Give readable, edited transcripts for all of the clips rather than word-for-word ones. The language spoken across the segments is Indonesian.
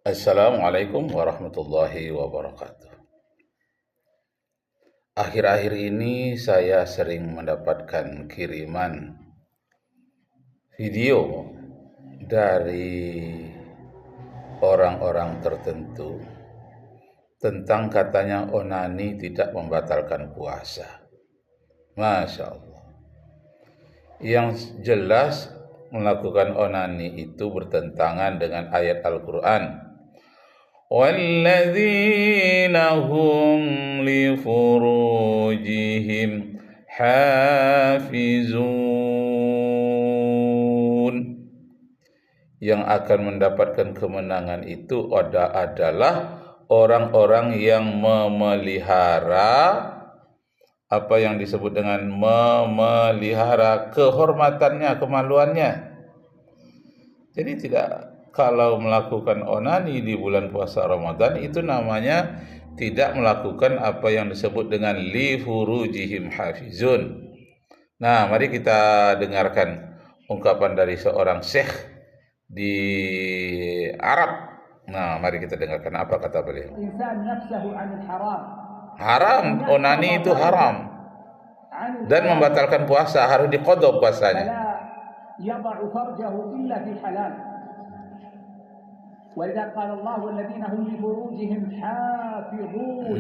Assalamualaikum warahmatullahi wabarakatuh. Akhir-akhir ini saya sering mendapatkan kiriman video dari orang-orang tertentu tentang katanya onani tidak membatalkan puasa. Masya Allah. Yang jelas melakukan onani itu bertentangan dengan ayat Al-Quran. وَالَّذِينَ هُمْ لِفُرُوجِهِمْ حَافِظُونَ. Yang akan mendapatkan kemenangan itu adalah orang-orang yang memelihara apa yang disebut dengan memelihara kehormatannya, kemaluannya. Jadi kalau melakukan onani di bulan puasa Ramadan itu namanya tidak melakukan apa yang disebut dengan li furujihim hafizun. Nah, mari kita dengarkan ungkapan dari seorang syekh di Arab. Nah, mari kita dengarkan apa kata beliau. Haram, onani itu haram dan membatalkan puasa, harus diqadha puasanya. ولذا قال الله والذين هم لفروجهم حافظون.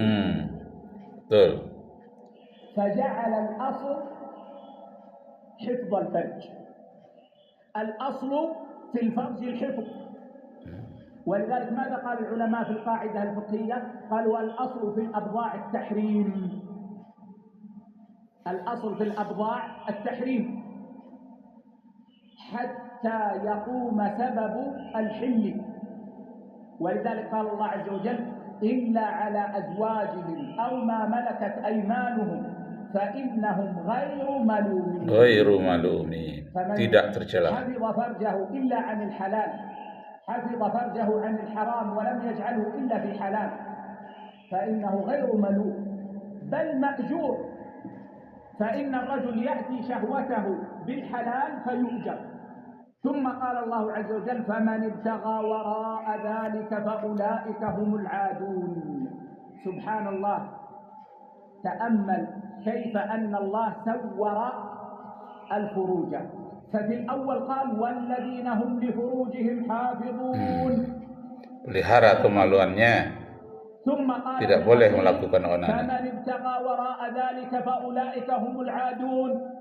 betul. فجعل الأصل حفظ الفرج. الأصل في الفرج الحفظ. ولذلك ماذا قال العلماء في القاعدة الفقهية؟ قالوا الأصل في الأبضاع التحريم. الأصل في الأبضاع التحريم حتى يقوم سبب الحل. ولذلك قال الله عز وجل إلا على أزواجهم أو ما ملكت أيمانهم فإنهم غير ملومين. Tidak tercela. حفظ فرجه إلا عن الحلال، حفظ فرجه عن الحرام ولم يجعله إلا في حلال فإنه غير ملوم بل مأجور. فإن الرجل يأتي شهوته بالحلال فيؤجر. ثم قال الله عز وجل فمن ابتغى وراء ذلك فأولئك هم العادون. سبحان الله. تأمل كيف أن الله سور الفروج. ففي الأول قال والذين هم لفروجهم حافظون. Pelihara kemaluannya. ثم قال tidak boleh melakukan onani. فمن ابتغى وراء ذلك فأولئك هم العادون.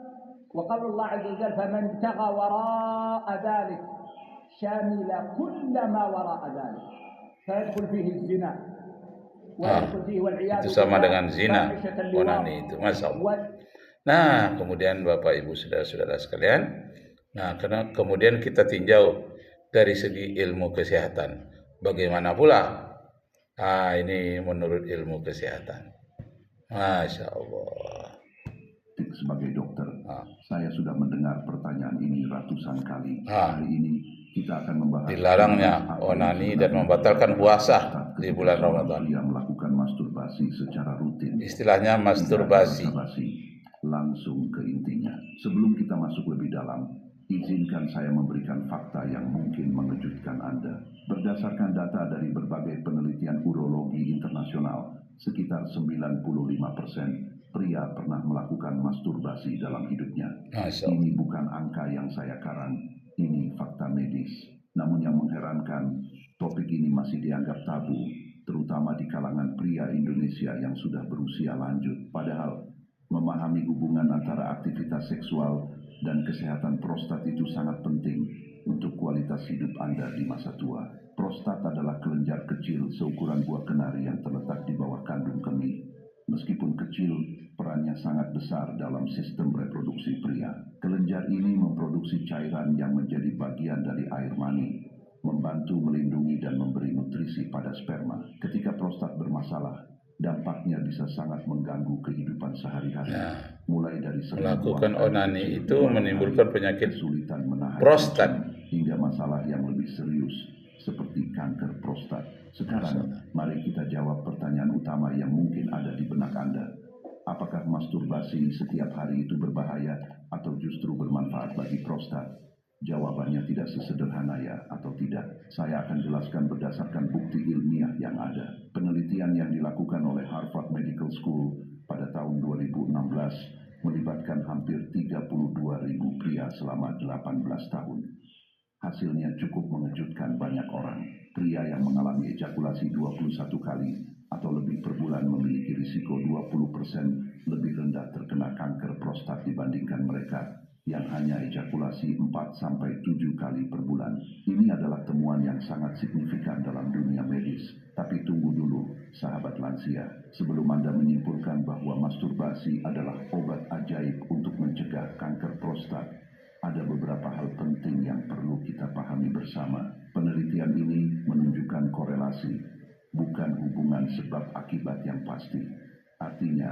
وقال الله عز وجل فمن ابتغى وراء ذلك شامل كل ما وراء ذلك فيدخل فيه الزنا ويدخل فيه والعياذ itu sama dengan zina, onani itu. Masya Allah. Nah, kemudian Bapak Ibu saudara-saudara sekalian, nah kemudian kita tinjau dari segi ilmu kesehatan. Bagaimana pula? Ini menurut ilmu kesehatan. Masya Allah. Sebagai dokter, saya sudah mendengar pertanyaan ini ratusan kali. Hari ini kita akan membahas dilarangnya onani dan membatalkan puasa di bulan Ramadan. Dia melakukan masturbasi secara rutin. Istilahnya masturbasi. Langsung ke intinya. Sebelum kita masuk lebih dalam, izinkan saya memberikan fakta yang mungkin mengejutkan Anda. Berdasarkan data dari berbagai penelitian urologi internasional, sekitar 95% pria pernah melakukan masturbasi dalam hidupnya. Ini bukan angka yang saya karang, ini fakta medis. Namun yang mengherankan, topik ini masih dianggap tabu, terutama di kalangan pria Indonesia yang sudah berusia lanjut. Padahal memahami hubungan antara aktivitas seksual dan kesehatan prostat itu sangat penting untuk kualitas hidup Anda di masa tua. Prostat adalah kelenjar kecil seukuran buah kenari yang terletak di bawah kandung kemih. Meskipun kecil, perannya sangat besar dalam sistem reproduksi pria. Kelenjar ini memproduksi cairan yang menjadi bagian dari air mani, membantu melindungi dan memberi nutrisi pada sperma. Ketika prostat bermasalah, dampaknya bisa sangat mengganggu kehidupan sehari-hari. Mulai dari melakukan onani itu menimbulkan penyakit prostat hingga masalah yang lebih serius seperti kanker prostat. Sekarang, mari kita jawab pertanyaan utama yang mungkin ada di benak Anda. Apakah masturbasi setiap hari itu berbahaya atau justru bermanfaat bagi prostat? Jawabannya tidak sesederhana ya atau tidak. Saya akan jelaskan berdasarkan bukti ilmiah yang ada. Penelitian yang dilakukan oleh Harvard Medical School pada tahun 2016 melibatkan hampir 32.000 pria selama 18 tahun. Hasilnya cukup mengejutkan banyak orang. Pria yang mengalami ejakulasi 21 kali atau lebih per bulan memiliki risiko 20% lebih rendah terkena kanker prostat dibandingkan mereka yang hanya ejakulasi 4-7 kali per bulan. Ini adalah temuan yang sangat signifikan dalam dunia medis. Tapi tunggu dulu, sahabat lansia. Sebelum Anda menyimpulkan bahwa masturbasi adalah obat ajaib untuk mencegah kanker prostat, ada beberapa hal penting yang perlu kita pahami bersama. Penelitian ini menunjukkan korelasi, bukan hubungan sebab akibat yang pasti. Artinya,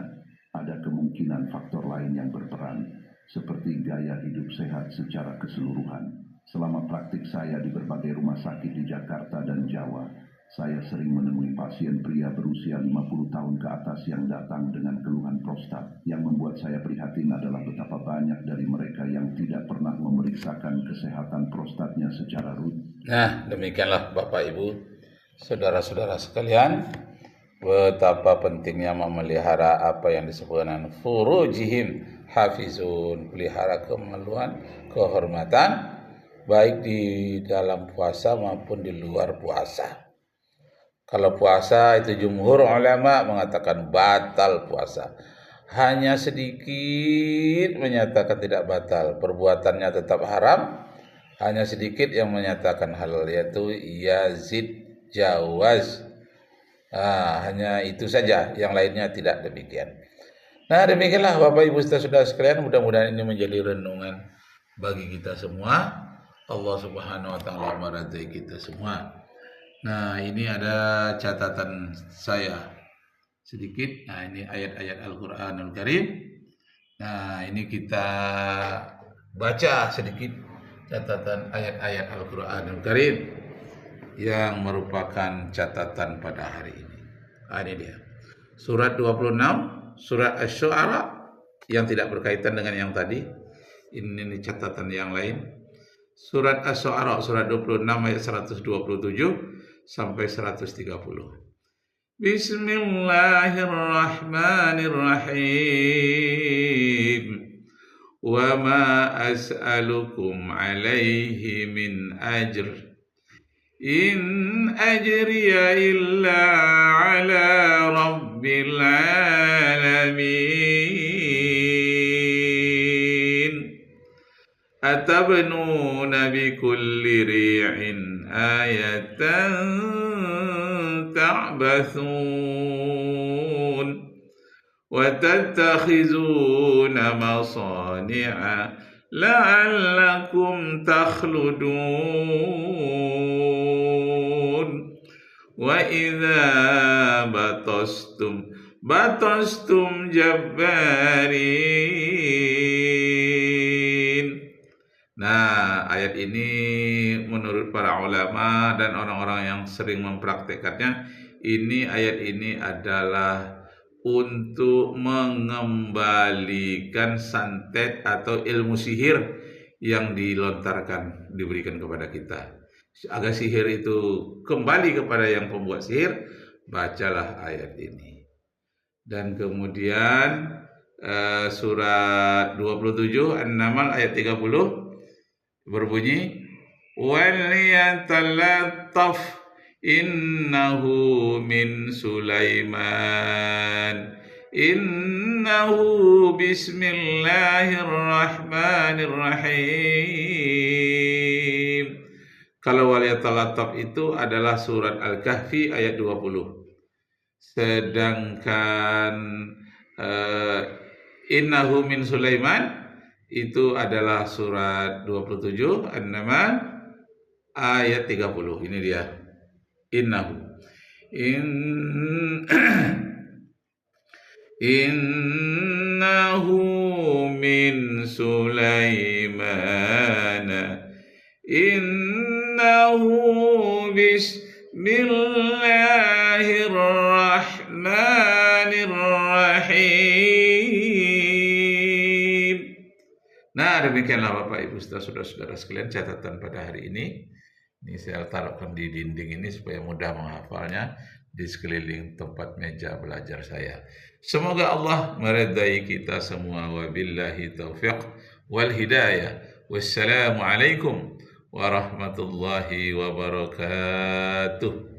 ada kemungkinan faktor lain yang berperan, seperti gaya hidup sehat secara keseluruhan. Selama praktik saya di berbagai rumah sakit di Jakarta dan Jawa, saya sering menemui pasien pria berusia 50 tahun ke atas yang datang dengan keluhan prostat. Yang membuat saya prihatin adalah betapa banyak dari mereka yang tidak pernah memeriksakan kesehatan prostatnya secara rutin. Nah, demikianlah Bapak Ibu, saudara-saudara sekalian, betapa pentingnya memelihara apa yang disebut dengan furujihim hafizun, pelihara kemaluan, kehormatan, baik di dalam puasa maupun di luar puasa. Kalau puasa itu jumhur ulama mengatakan batal puasa. Hanya sedikit menyatakan tidak batal, perbuatannya tetap haram. Hanya sedikit yang menyatakan halal, yaitu Yazid Jawaz. Hanya itu saja, yang lainnya tidak demikian. Nah, demikianlah Bapak Ibu saudara sekalian, mudah-mudahan ini menjadi renungan bagi kita semua. Allah Subhanahu wa taala meridai kita semua. Nah, ini ada catatan saya sedikit. Nah, ini ayat-ayat Al-Qur'anul Karim. Nah, ini kita baca sedikit catatan ayat-ayat Al-Qur'anul Karim yang merupakan catatan pada hari ini. Nah, ini dia. Surat 26, surat Asy-Syu'ara yang tidak berkaitan dengan yang tadi. Ini catatan yang lain. Surat Asy-Syu'ara surat 26 ayat 127 sampai 130. Bismillahirrahmanirrahim. Wa ma as'alukum alaihi min ajr. In ajriya illa ala rabbil alamin. Atabnuna bikulli ri'in ayatan ta'bathun wa tattakhizuna masani'a la'allakum takhludun wa idza batastum jabbarin. Nah, ayat ini menurut para ulama dan orang-orang yang sering mempraktekannya, ayat ini adalah untuk mengembalikan santet atau ilmu sihir yang diberikan kepada kita. Agar sihir itu kembali kepada yang pembuat sihir, bacalah ayat ini. Dan kemudian surat 27 An-Naml ayat 30 berbunyi, وَلْيَتَلَطَّفْ innahu min Sulaiman innahu bismillahirrahmanirrahim. Kalau waliyatalattaf itu adalah surat Al-Kahfi ayat 20. Sedangkan innahu min Sulaiman itu adalah surat 27 An-Naml ayat 30. Ini dia. Innahu min Sulaiman innahu bismillahirrahmanirrahim. Nah, demikianlah Bapak Ibu saudara-saudara sekalian catatan pada hari ini. Ini saya taruhkan di dinding ini supaya mudah menghafalnya di sekeliling tempat meja belajar saya. Semoga Allah meridai kita semua. Wabillahi taufiq wal hidayah. Wassalamualaikum warahmatullahi wabarakatuh.